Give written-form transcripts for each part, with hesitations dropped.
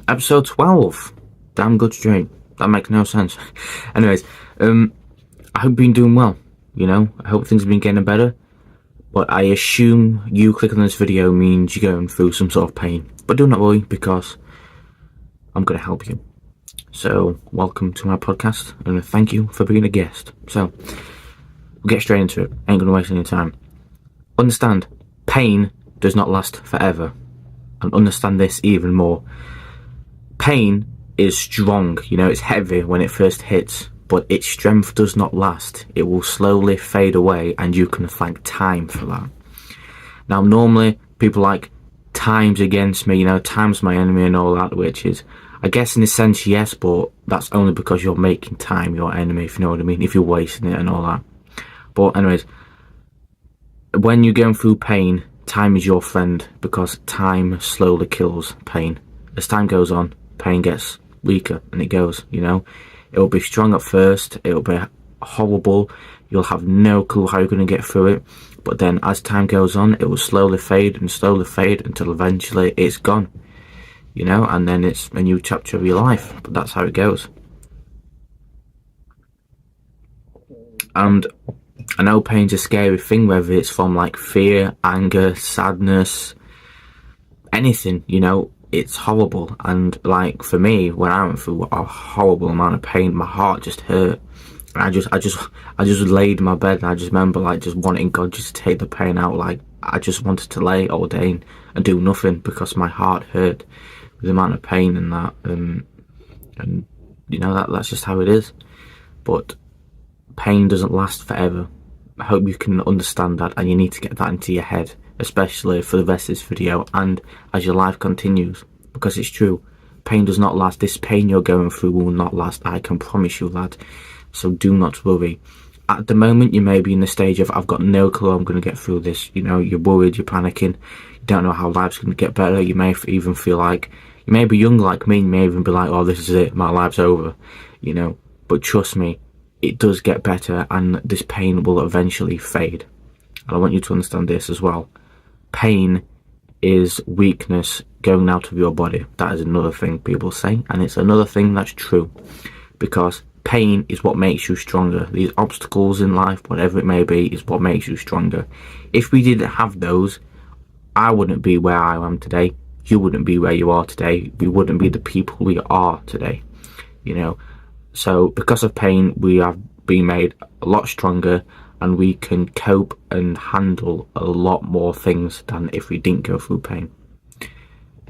Episode 12. Damn good straight. That makes no sense. Anyways, I hope you've been doing well. I hope things have been getting better. But I assume you clicking on this video means you're going through some sort of pain. But do not worry, because I'm going to help you. So, welcome to my podcast, and thank you for being a guest. So, we'll get straight into it. Ain't going to waste any time. Understand, pain does not last forever. And understand this even more. Pain is strong, it's heavy when it first hits, but its strength does not last. It will slowly fade away, and you can thank time for that. Now, normally, people like, time's against me, time's my enemy and all that, which is, I guess in a sense, yes, but that's only because you're making time your enemy, if you know what I mean, if you're wasting it and all that. But anyways, when you're going through pain, time is your friend, because time slowly kills pain. As time goes on, pain gets weaker, and it goes, It'll be strong at first, it'll be horrible, you'll have no clue how you're going to get through it, but then as time goes on, it will slowly fade until eventually it's gone, and then it's a new chapter of your life. But that's how it goes. And I know pain's a scary thing, whether it's from like fear, anger, sadness, anything, it's horrible. And like for me, when I went through a horrible amount of pain, my heart just hurt. I just laid in my bed, and I just remember like just wanting God just to take the pain out. Like I just wanted to lay all day and do nothing, because my heart hurt with the amount of pain and that. And that's just how it is. But pain doesn't last forever. I hope you can understand that, and you need to get that into your head, especially for the rest of this video and as your life continues, because it's true. Pain does not last. This pain you're going through will not last, I can promise you that. So do not worry. At the moment, you may be in the stage of, I've got no clue I'm going to get through this. You're worried, you're panicking, you don't know how life's going to get better. You may even feel like, you may be young like me, you may even be like, oh, this is it, my life's over, But trust me, it does get better, and this pain will eventually fade. And I want you to understand this as well. Pain is weakness going out of your body. That is another thing people say, and it's another thing that's true, because pain is what makes you stronger. These obstacles in life, whatever it may be, is what makes you stronger. If we didn't have those, I wouldn't be where I am today. You wouldn't be where you are today. We wouldn't be the people we are today. So because of pain, we have been made a lot stronger, and we can cope and handle a lot more things than if we didn't go through pain.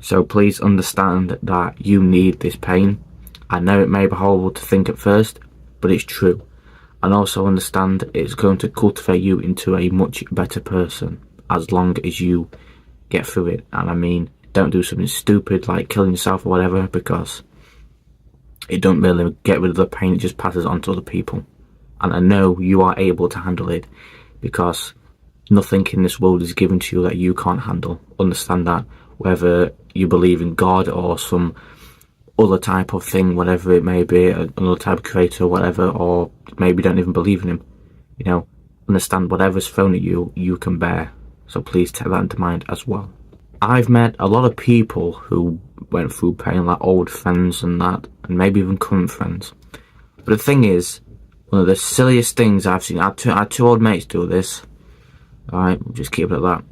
So please understand that you need this pain. I know it may be horrible to think at first, but it's true. And also understand it's going to cultivate you into a much better person as long as you get through it. And I mean, don't do something stupid like killing yourself or whatever, because it don't really get rid of the pain, it just passes on to other people. And I know you are able to handle it, because nothing in this world is given to you that you can't handle. Understand that, whether you believe in God or some other type of thing, whatever it may be, another type of creator or whatever, or maybe don't even believe in him, understand whatever's thrown at you, you can bear. So please take that into mind as well. I've met a lot of people who went through pain, like old friends and that, and maybe even current friends. But the thing is, one of the silliest things I've seen, I had two old mates do this. Alright, we'll just keep it at that.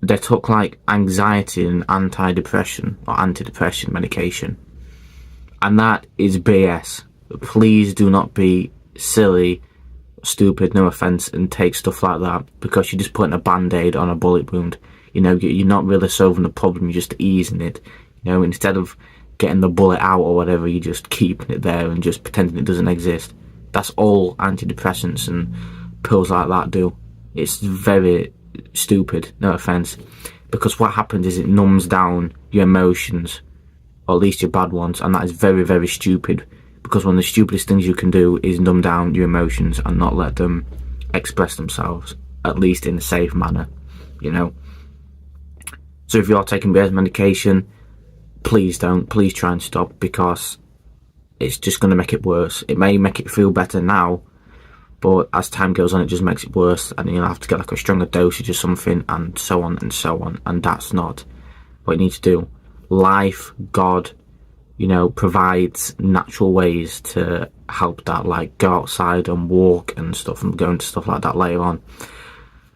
They took like anxiety and antidepressant medication, and that is BS. Please do not be silly, stupid, no offense, and take stuff like that, because you're just putting a band-aid on a bullet wound. You're not really solving the problem, you're just easing it. Instead of getting the bullet out or whatever, you're just keeping it there and just pretending it doesn't exist. That's all antidepressants and pills like that do. It's very stupid, no offense, because what happens is it numbs down your emotions, or at least your bad ones, and that is very, very stupid, because one of the stupidest things you can do is numb down your emotions and not let them express themselves, at least in a safe manner. So if you're taking BS medication, please try and stop, because it's just going to make it worse. It may make it feel better now, but as time goes on, it just makes it worse, and you'll have to get like a stronger dosage or something, and so on and so on. And that's not what you need to do. life, God, you know, provides natural ways to help that, like go outside and walk and stuff, and go into stuff like that later on,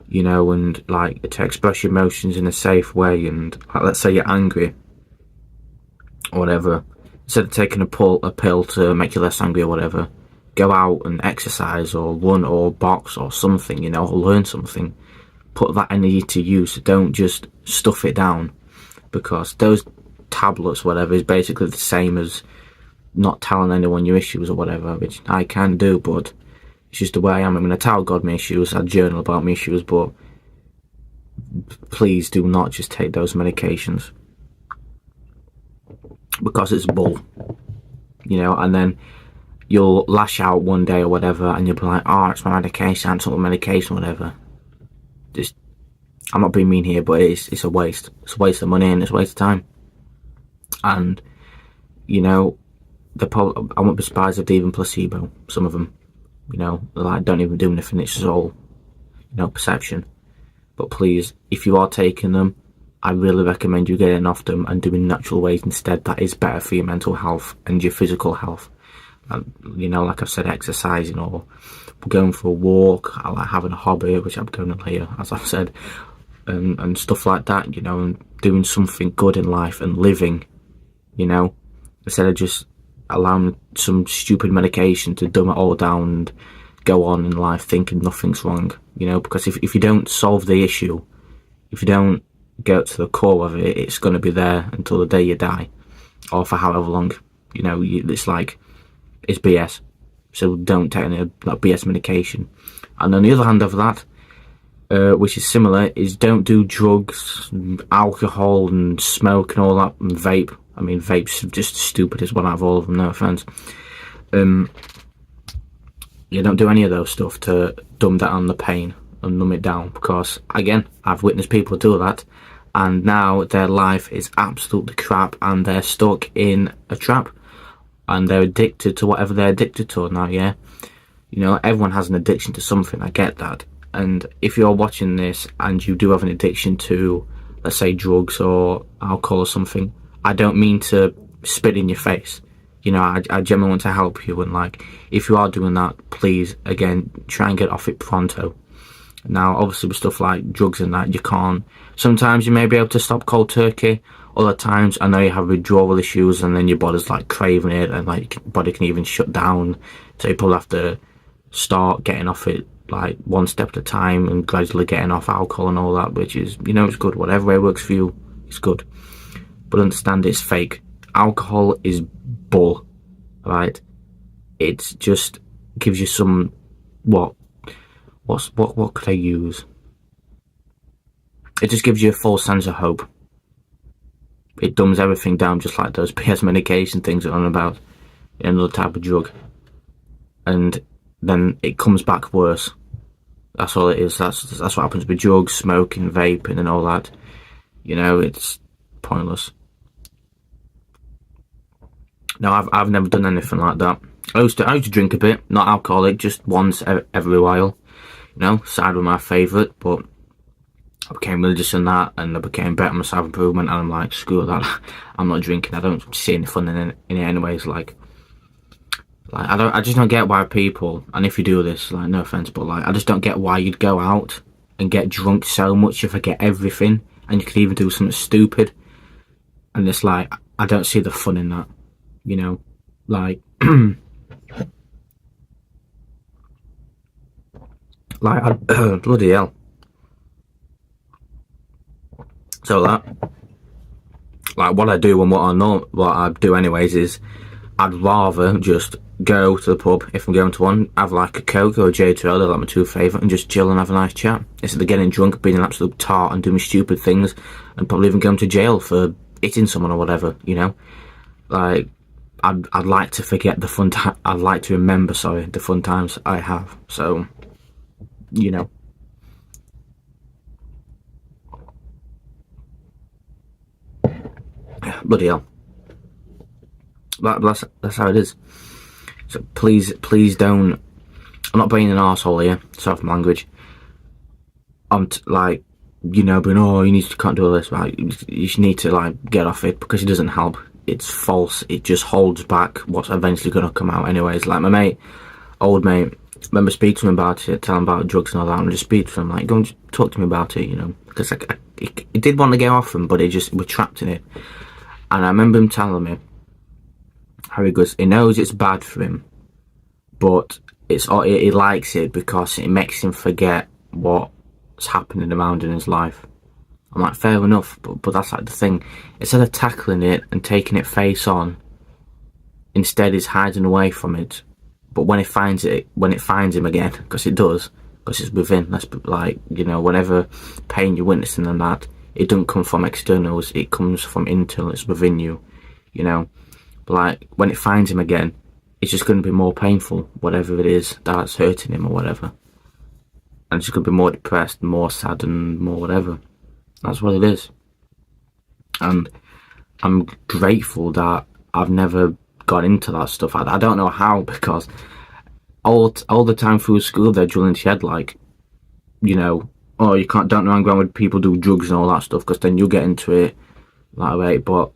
you know, and like to express your emotions in a safe way. And like, let's say you're angry or whatever, instead of taking a pill to make you less angry or whatever, go out and exercise or run or box or something, you know, or learn something. Put that energy to use. Don't just stuff it down, because those tablets, whatever, is basically the same as not telling anyone your issues or whatever, which I can do, but it's just the way I am. I'm going to tell God my issues, I journal about my issues, but please do not just take those medications, because it's bull, you know. And then you'll lash out one day or whatever, and you'll be like, oh, it's my medication, I took my medication, whatever. Just, I'm not being mean here, but it's a waste. It's a waste of money and it's a waste of time. And, you know, I won't be surprised if they're even placebo, some of them, you know, like don't even do anything, it's just all, you know, perception. But please, if you are taking them, I really recommend you getting off them and doing natural ways instead. That is better for your mental health and your physical health. You know, like I've said, exercising or going for a walk, I like having a hobby, which I'm going to later, as I've said, and stuff like that, you know, and doing something good in life and living, you know, instead of just allowing some stupid medication to dumb it all down and go on in life thinking nothing's wrong, you know. Because if you don't solve the issue, if you don't get to the core of it, it's going to be there until the day you die, or for however long, you know. It's like, it's BS. So don't take any that BS medication. And on the other hand of that, which is similar, is don't do drugs, alcohol and smoke and all that, and vape. I mean, vapes are just stupid as one out of all of them, no offence. You don't do any of those stuff to dumb down the pain and numb it down, because, again, I've witnessed people do that, and now their life is absolutely crap, and they're stuck in a trap, and they're addicted to whatever they're addicted to now, yeah? You know, everyone has an addiction to something, I get that. And if you're watching this and you do have an addiction to, let's say, drugs or alcohol or something, I don't mean to spit in your face. You know, I genuinely want to help you, and like, if you are doing that, please, again, try and get off it pronto. Now, obviously with stuff like drugs and that, you can't. Sometimes you may be able to stop cold turkey. Other times, I know you have withdrawal issues, and then your body's like craving it, and like your body can even shut down. So you probably have to start getting off it like one step at a time and gradually getting off alcohol and all that, which is, you know, it's good. Whatever way works for you, it's good. But understand, it's fake. Alcohol is bull, right? It just gives you some, what could I use? It just gives you a false sense of hope. It dumbs everything down, just like those PS medication things that I'm on about, another type of drug. And then it comes back worse. That's all it is. That's what happens with drugs, smoking, vaping and all that. You know, it's pointless. No, I've never done anything like that. I used to drink a bit, not alcoholic, just once every while. You know, cider was my favourite, but I became religious in that, and I became better at self-improvement, and I'm like, screw that, I'm not drinking, I don't see any fun in it anyways, like I just don't get why people, and if you do this, like, no offence, but like, I just don't get why you'd go out and get drunk so much you forget everything, and you could even do something stupid, and it's like, I don't see the fun in that, you know, like, like, bloody hell. So that, like, what I do and what I do anyways is, I'd rather just go to the pub, if I'm going to one, have like a Coke or a J2L, they're like my two favourite, and just chill and have a nice chat, instead of getting drunk, being an absolute tart and doing stupid things, and probably even going to jail for hitting someone or whatever, you know? Like, I'd like to forget the fun time, I'd like to remember, the fun times I have, so, you know. Bloody hell. That's how it is. So please don't. I'm not being an arsehole here. Sorry for my language. Like, you know, being, oh, you can't do all this, right? You just need to like get off it, because it doesn't help. It's false. It just holds back what's eventually going to come out anyways. Like my mate, old mate, remember speak to him about it, tell him about drugs and all that, and just speak to him, like, go and talk to me about it, you know, because like, he did want to get off him, but he just was trapped in it. And I remember him telling me how he goes, he knows it's bad for him, but he likes it because it makes him forget what's happening around in his life. I'm like, fair enough, but that's like the thing. Instead of tackling it and taking it face on, instead he's hiding away from it. But when it finds him again, because it does, because it's within, that's like, you know, whatever pain you're witnessing and that, it doesn't come from externals, it comes from internal, it's within you, you know. But like, when it finds him again, it's just going to be more painful, whatever it is that's hurting him or whatever. And it's just going to be more depressed, more sad and more whatever. That's what it is. And I'm grateful that I've never got into that stuff. I don't know how, because all the time through school they're drilling into your head, like, you know, oh, you don't hang around with people do drugs and all that stuff, because then you'll get into it that way. But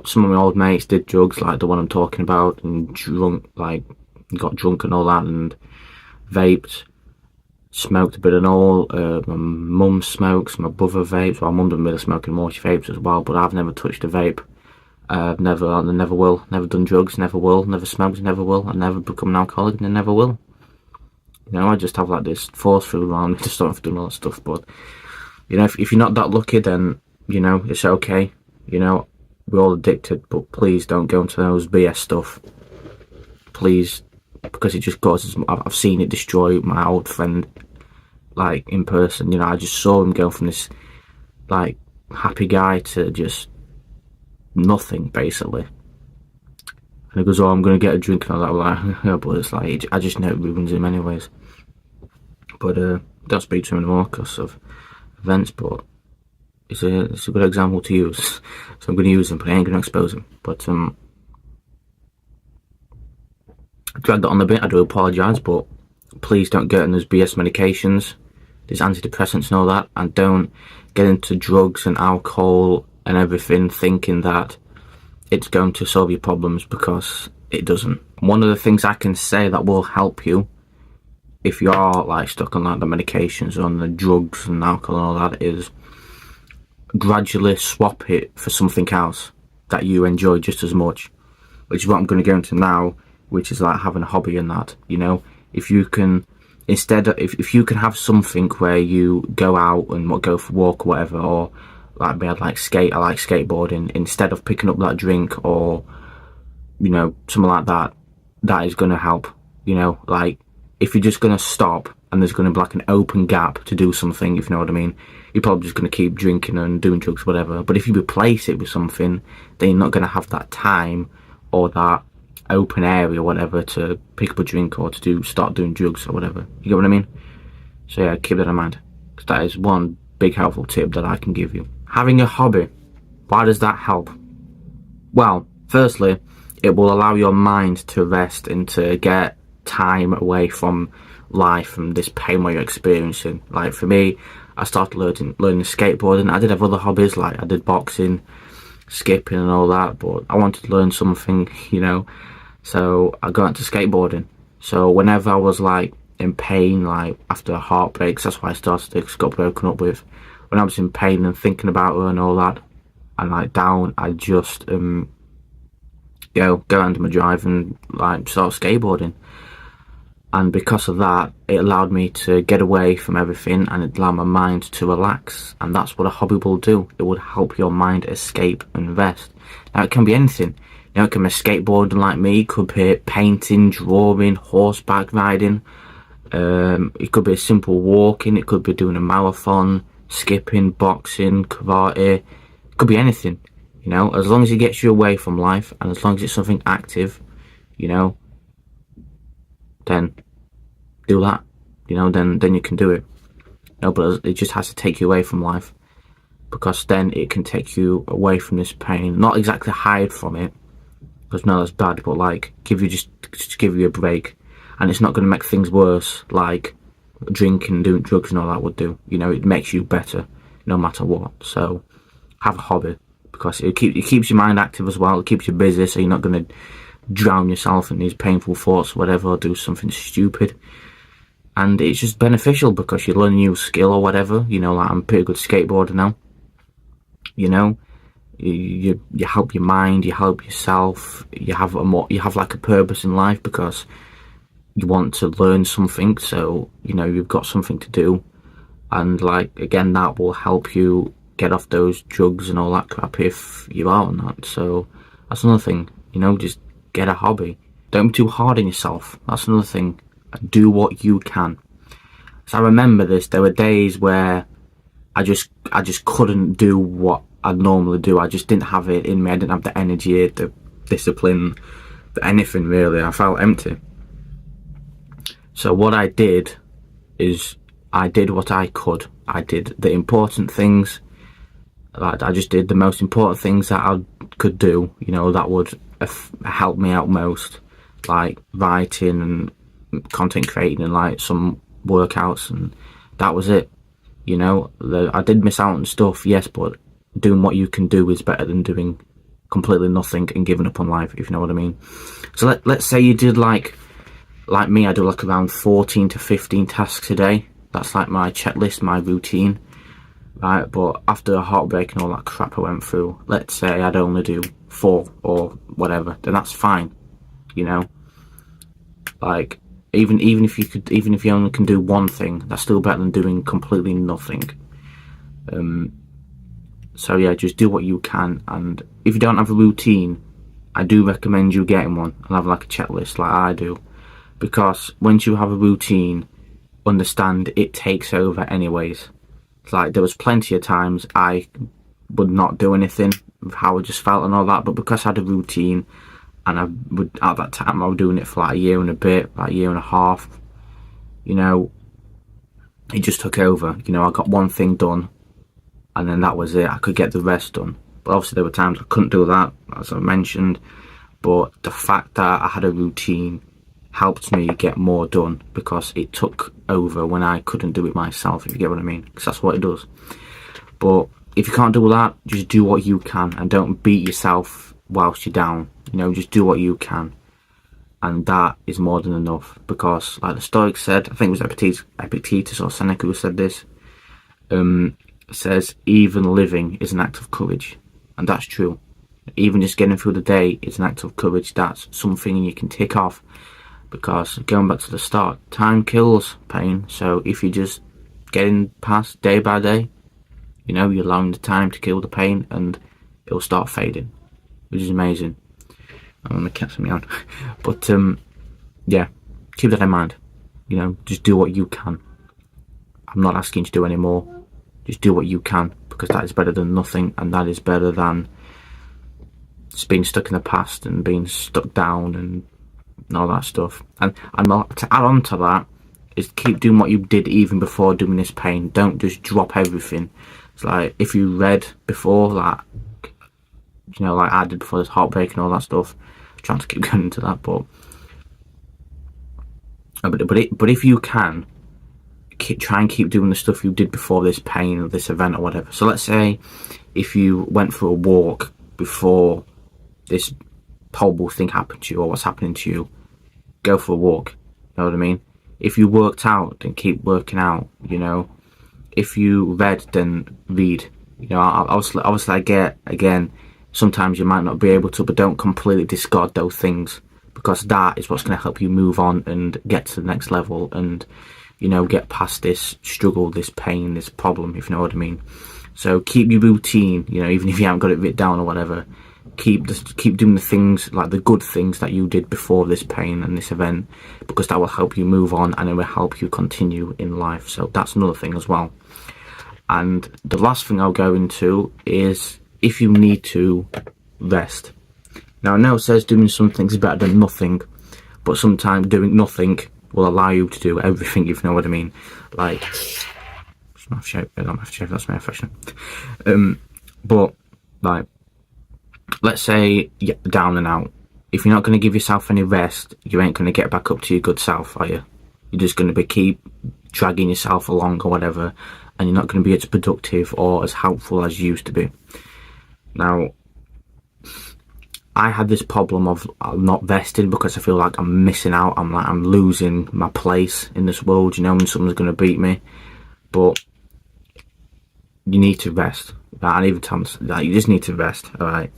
some of my old mates did drugs, like the one I'm talking about, and got drunk and all that, and vaped, smoked a bit and all. My mum smokes, my brother vapes. Well, my mum doesn't really smoke anymore, she vapes as well, but I've never touched a vape. Never will. Never done drugs, never will. Never smoked, never will. I never become an alcoholic, and I never will. You know, I just have like this force field around me to start doing all that stuff. But, you know, if you're not that lucky, then, you know, it's okay. You know, we're all addicted, but please don't go into those BS stuff. Please, because it just causes, I've seen it destroy my old friend, like, in person. You know, I just saw him go from this, like, happy guy to just nothing, basically. And he goes, oh, I'm going to get a drink, and I was like, yeah, but it's like, I just know it ruins him anyways. But don't speak to him anymore because of events, but it's a good example to use. So I'm going to use him, but I ain't going to expose him. But I dragged that on a bit, I do apologise, but please don't get on those BS medications, these antidepressants and all that, and don't get into drugs and alcohol and everything thinking that it's going to solve your problems, because it doesn't. One of the things I can say that will help you if you are like stuck on like the medications or on the drugs and alcohol and all that is gradually swap it for something else that you enjoy just as much, which is what I'm going to go into now, which is like having a hobby and that. You know, if you can, instead of, if you can have something where you go out and go for a walk or whatever, or like me, I like skateboarding, instead of picking up that drink or, you know, something like that, that is going to help. You know, like, if you're just going to stop and there's going to be like an open gap to do something, if you know what I mean, you're probably just going to keep drinking and doing drugs, whatever. But if you replace it with something, then you're not going to have that time or that open area or whatever to pick up a drink or to start doing drugs or whatever. You get what I mean? So yeah, keep that in mind, because that is one big helpful tip that I can give you. Having a hobby, why does that help? Well, firstly, it will allow your mind to rest and to get time away from life and this pain what you're experiencing. Like for me, I started learning skateboarding. I did have other hobbies, like I did boxing, skipping and all that, but I wanted to learn something, you know, so I got into skateboarding. So whenever I was like in pain, like after heartbreaks, that's why I started to got broken up with. When I was in pain and thinking about her and all that, and like down, I just go under my drive and like start skateboarding. And because of that, it allowed me to get away from everything, and it allowed my mind to relax. And that's what a hobby will do. It will help your mind escape and rest. Now, it can be anything. You know, it can be skateboarding like me. It could be painting, drawing, horseback riding. It could be simple walking. It could be doing a marathon, skipping, boxing, karate. It could be anything. You know, as long as it gets you away from life, and as long as it's something active, you know, then do that, you know, then you can do it. No, but it just has to take you away from life, because then it can take you away from this pain. Not exactly hide from it, because no, that's bad, but like give you just give you a break, and it's not going to make things worse like drinking, doing drugs and all that would do. You know, it makes you better. You no matter what. So have a hobby, because it keeps your mind active as well. It keeps you busy, so you're not going to drown yourself in these painful thoughts or whatever, or do something stupid. And it's just beneficial because you learn a new skill or whatever. You know, like I'm a pretty good skateboarder now. You know, you help your mind, you help yourself. You have like a purpose in life because you want to learn something. So you know you've got something to do, and like again, that will help you get off those drugs and all that crap if you are on that. So that's another thing. You know, just get a hobby. Don't be too hard on yourself. That's another thing. Do what you can. So I remember this. There were days where I just couldn't do what I normally do. I just didn't have it in me. I didn't have the energy, the discipline, anything really. I felt empty. So what I did is I did what I could. I did the important things. Like I just did the most important things that I could do. You know, that would help me out most, like writing and content creating and like some workouts, and that was it. You know, I did miss out on stuff, yes, but doing what you can do is better than doing completely nothing and giving up on life, if you know what I mean. So let's say you did like me, I do like around 14 to 15 tasks a day. That's like my checklist, my routine, right? But after a heartbreak and all that crap I went through, let's say I'd only do 4 or whatever, then that's fine. You know, like even if you only can do one thing, that's still better than doing completely nothing. So yeah, just do what you can, and if you don't have a routine, I do recommend you getting one and have like a checklist like I do, because once you have a routine, understand it takes over anyways. It's like there was plenty of times I would not do anything with how I just felt and all that, but because I had a routine, and at that time I was doing it for like a year and a bit, like a year and a half, you know, it just took over. You know, I got one thing done and then that was it. I could get the rest done. But obviously there were times I couldn't do that, as I mentioned, but the fact that I had a routine helped me get more done because it took over when I couldn't do it myself, if you get what I mean, because that's what it does. But if you can't do that, just do what you can and don't beat yourself whilst you're down. You know, just do what you can, and that is more than enough. Because like the Stoics said, I think it was Epictetus or Seneca who said this, says even living is an act of courage, and that's true. Even just getting through the day is an act of courage. That's something you can tick off, because going back to the start, time kills pain. So if you're just getting past day by day, you know, you're allowing the time to kill the pain, and it'll start fading, which is amazing. I'm gonna catch me on. But yeah, keep that in mind. You know, just do what you can. I'm not asking you to do any more. Just do what you can, because that is better than nothing, and that is better than just being stuck in the past and being stuck down and all that stuff. And to add on to that is keep doing what you did even before doing this pain. Don't just drop everything. It's like if you read before, like, you know, like I did before this heartbreak and all that stuff. I'm trying to keep going into that, but if you can, try and keep doing the stuff you did before this pain or this event or whatever. So let's say if you went for a walk before this horrible thing happened to you or what's happening to you, go for a walk. You know what I mean? If you worked out, then keep working out. You know, if you read, then read. You know, obviously I get, again, sometimes you might not be able to, but don't completely discard those things, because that is what's going to help you move on and get to the next level and, you know, get past this struggle, this pain, this problem, if you know what I mean. So keep your routine, you know, even if you haven't got it written down or whatever. Keep doing the things, like the good things that you did before this pain and this event, because that will help you move on and it will help you continue in life. So that's another thing as well. And the last thing I'll go into is if you need to, rest. Now I know it says doing something is better than nothing, but sometimes doing nothing will allow you to do everything, if you know what I mean. Like, that's my fashion. But like, let's say you're down and out. If you're not going to give yourself any rest, you ain't going to get back up to your good self, are you? You're just going to keep dragging yourself along or whatever, and you're not going to be as productive or as helpful as you used to be. Now, I had this problem of not vesting because I feel like I'm missing out. I'm losing my place in this world, you know, and someone's going to beat me. But you need to rest. And even Tom's like, you just need to rest, alright?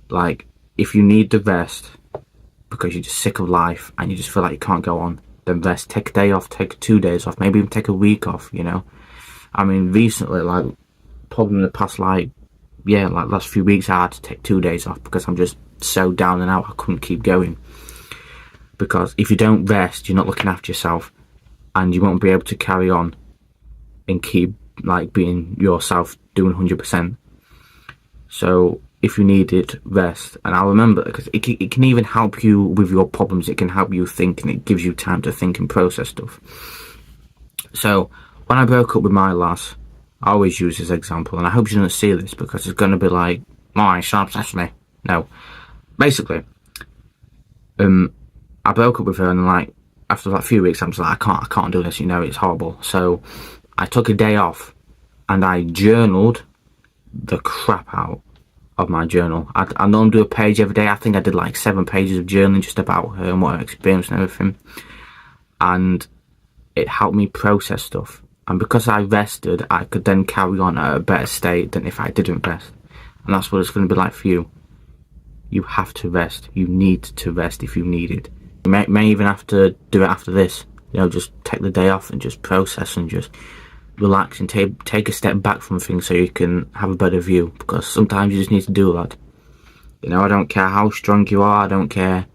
Like, if you need to rest because you're just sick of life and you just feel like you can't go on, then rest. Take a day off, take 2 days off, maybe even take a week off, you know? I mean, recently, like, probably in the past, like last few weeks, I had to take 2 days off because I'm just so down and out, I couldn't keep going. Because if you don't rest, you're not looking after yourself, and you won't be able to carry on and keep, like, being yourself, doing 100%. So, if you needed rest, and I remember, because it can even help you with your problems, it can help you think, and it gives you time to think and process stuff. So, when I broke up with my lass, I always use this example, and I hope she doesn't see this, because it's going to be like, oh, you're so obsessed with me. No. Basically, I broke up with her, and like, after like a few weeks, I'm just like, I can't do this, you know, it's horrible. So, I took a day off, and I journaled the crap out of my journal. I normally do a page every day. I think I did like 7 pages of journaling just about her and what her experience and everything. And it helped me process stuff. And because I rested, I could then carry on at a better state than if I didn't rest. And that's what it's going to be like for you. You have to rest. You need to rest if you need it. You may even have to do it after this. You know, just take the day off and just process and just relax and take a step back from things so you can have a better view. Because sometimes you just need to do that. You know, I don't care how strong you are. I don't care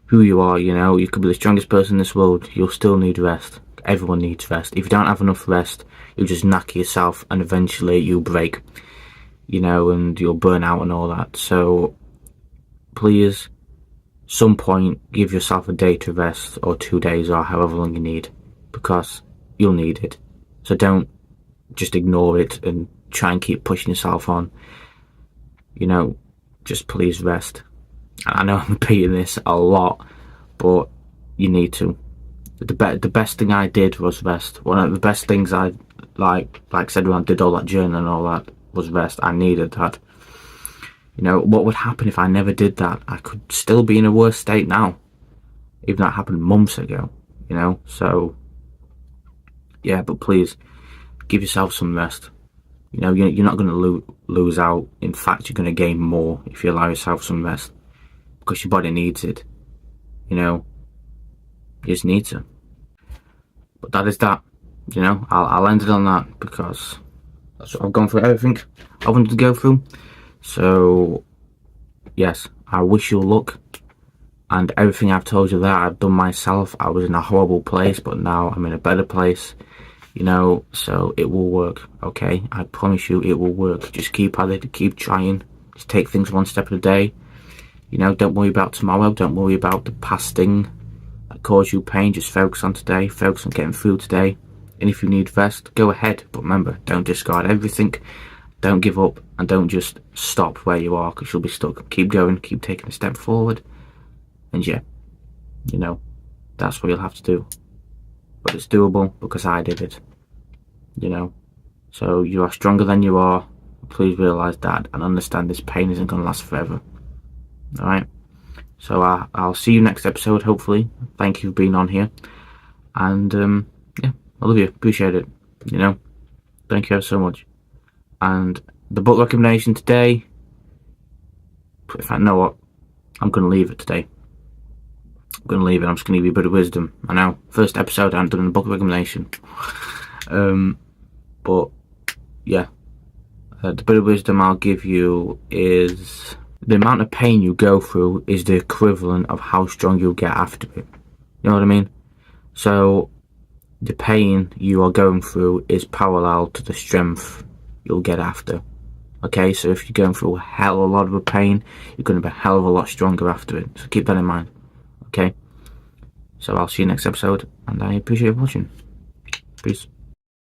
who you are, you know. You could be the strongest person in this world. You'll still need rest. Everyone needs rest. If you don't have enough rest, you'll just knacker yourself and eventually you'll break, you know, and you'll burn out and all that. So, please, some point, give yourself a day to rest, or 2 days, or however long you need, because you'll need it. So don't just ignore it and try and keep pushing yourself on. You know, just please rest. I know I'm repeating this a lot, but you need to. The best thing I did was rest. One of the best things I, like I said, when I did all that journaling and all that, was rest. I needed that. You know, what would happen if I never did that? I could still be in a worse state now. Even that happened months ago, you know? So, yeah, but please, give yourself some rest. You know, you're not going to lose out. In fact, you're going to gain more if you allow yourself some rest. Because your body needs it. You know, you just need to. But that is that. You know, I'll end it on that, because that's what I've gone through, everything I wanted to go through. So, yes, I wish you luck. And everything I've told you that I've done myself. I was in a horrible place, but now I'm in a better place. You know, so it will work, okay? I promise you it will work. Just keep at it, keep trying. Just take things one step at a day. You know, don't worry about tomorrow. Don't worry about the past thing that caused you pain. Just focus on today. Focus on getting through today. And if you need rest, go ahead. But remember, don't discard everything. Don't give up. And don't just stop where you are, because you'll be stuck. Keep going. Keep taking a step forward. And yeah, you know, that's what you'll have to do. But it's doable because I did it. You know. So you are stronger than you are. Please realise that and understand this pain isn't going to last forever. Alright, so I'll see you next episode, hopefully. Thank you for being on here. And, yeah, I love you. Appreciate it. You know, thank you so much. And the book recommendation today, in fact, you know what? I'm going to leave it today. I'm going to leave it. I'm just going to give you a bit of wisdom. I know, first episode I haven't done a book recommendation. But, yeah. The bit of wisdom I'll give you is, the amount of pain you go through is the equivalent of how strong you'll get after it. You know what I mean? So, the pain you are going through is parallel to the strength you'll get after. Okay, so if you're going through a hell of a lot of pain, you're going to be a hell of a lot stronger after it. So keep that in mind. Okay? So I'll see you next episode, and I appreciate you watching. Peace.